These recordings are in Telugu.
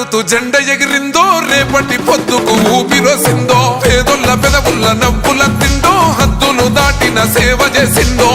పాడుతూ జెండ ఎగిరిందో, రేపటి పొద్దుకు ఊపిరోసిందో, పేదొల్ల పెదవుల్ల నవ్వుల తిందో, హద్దులు దాటిన సేవ చేసిందో.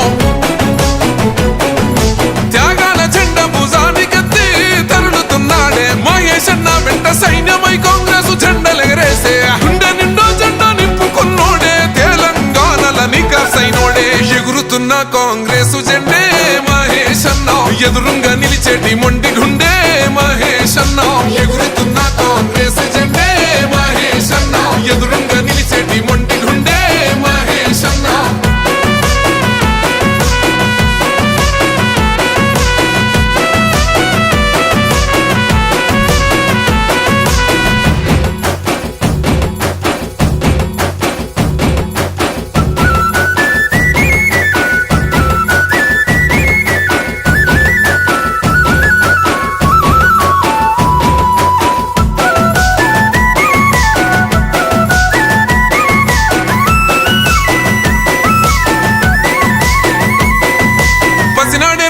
త్యాగాల జెండ భుజానికెత్తి తరులుతున్నాడే మహేష్ అన్న వెంట సైన్యమై కాంగ్రెస్ జెండలెగరేసే. గుండె నిండో జెండా నింపుకున్నోడే, తెలంగాణల నికాసైనోడే. ఎగురుతున్న కాంగ్రెస్ జెండే మహేష్ అన్న, ఎదురుంగా నిలిచేటి మొండి గుండె మహేష్ అన్న. ఎగురుతున్న కాంగ్రెస్ జెండే మహేష్ అన్న, ఎదురుంగా నిలిచేటి మొండి గుండె మహేష్ అన్న.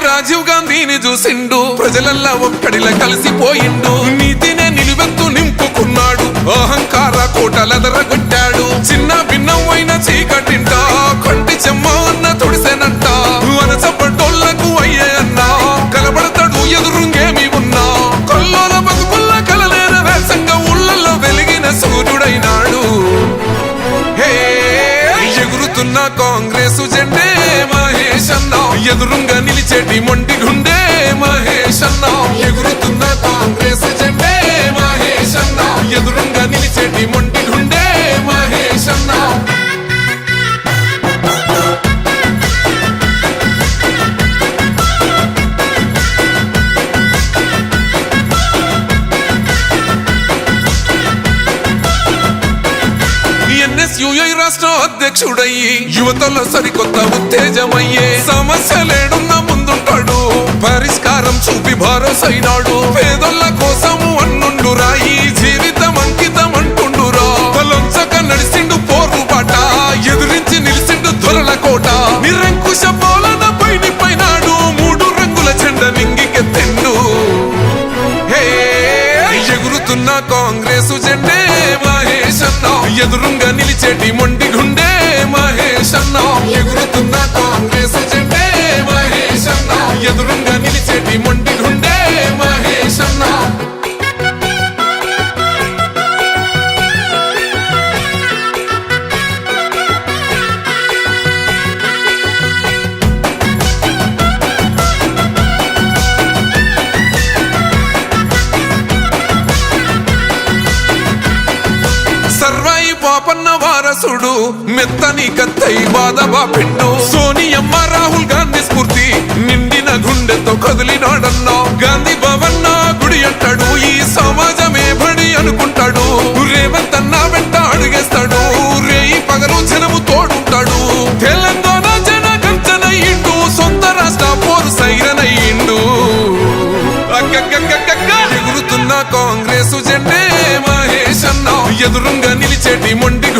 రాజీవ్ గాంధీని చూసిండు, ప్రజలల్లా ఒక్కడిలా కలిసిపోయిండు. నీతినే నిలువెత్తు నింపుకున్నాడు, అహంకార కోటలెదరగొట్టాడు. చిన్న భిన్నమైన చీకటింట కంటి చెమ్మ అన్న తొడిసెనంట. వనసపడ్డోళ్లకు అయ్యే అన్న కలబడతాడు ఎదురుంగేమి ఉన్నా. కొల్లోల బతుకుల్ల కలలేన వేసంగా ఊళ్ళల్లో వెలిగిన సూర్యుడైనాడు. ఎగురుతున్న కాంగ్రెస్ జెండే మహేష్ అన్న, ఎదురుంగా నిలిచేటి మొండి గుండె మహేష్ అన్న. ఎగురుతున్న కాంగ్రెస్ జెండే మహేష్ అన్న, ఎదురుంగా నిలిచేటి మొండి గుండె మహేష్ అన్న. ఎన్ఎస్యుఐ రాష్ట్ర అధ్యక్షుడయ్యి యువతలో సరికొత్త ఉత్తేజమయ్యే. సమస్యలేడున్న ముందుంటాడు, పరిష్కారం చూపి భరోసైనాడు. పేదోళ్ళ కోసము అన్నుండు రాయి, జీవితం అంకితం అంటుండురా. బలంచక నడిసిండు పోరుబాట, ఎదురించి నిలిసిండు దొరల కోట. నిరంకుశ పాలన పైనాడు, మూడు రంగుల జెండ నింగికెత్తిండు. ఎగురుతున్న కాంగ్రెస్ జెండే మహేష్ అన్న, ఎదురుంగా నిలిచేటి మొండి గుండె మహేష్ అన్న. ఎగురుతున్న కాంగ్రెస్ జెండే మహేష్ అన్న, ఎదురుంగా నిలిచేటి మొండి గుండె మహేష్ అన్న. సర్వాయి పాపన్న వారసుడు, మెత్తని కత్తై బాధబా పిండు. సోనియమ్మ రాహుల్ గాంధీ స్ఫూర్తి, నిండిన గుండెతో కదిలినాడన్నా. గాంధీ భవన్న గుడి అంటాడు, ఈ సమాజమే బడి అనుకుంటాడు. రేవంత్ అన్న వెంట అడుగేస్తాడు, రేయి పగలు జనము తోడుంటాడు. తెలంగాణ జన గంజనయ్యిండు, సొంత రాష్ట్ర పోరు సైరనయ్యిండు. ఎగురుతున్న కాంగ్రెస్ జెండే మహేష్ అన్న, ఎదురుంగా నిలిచేటి మొండి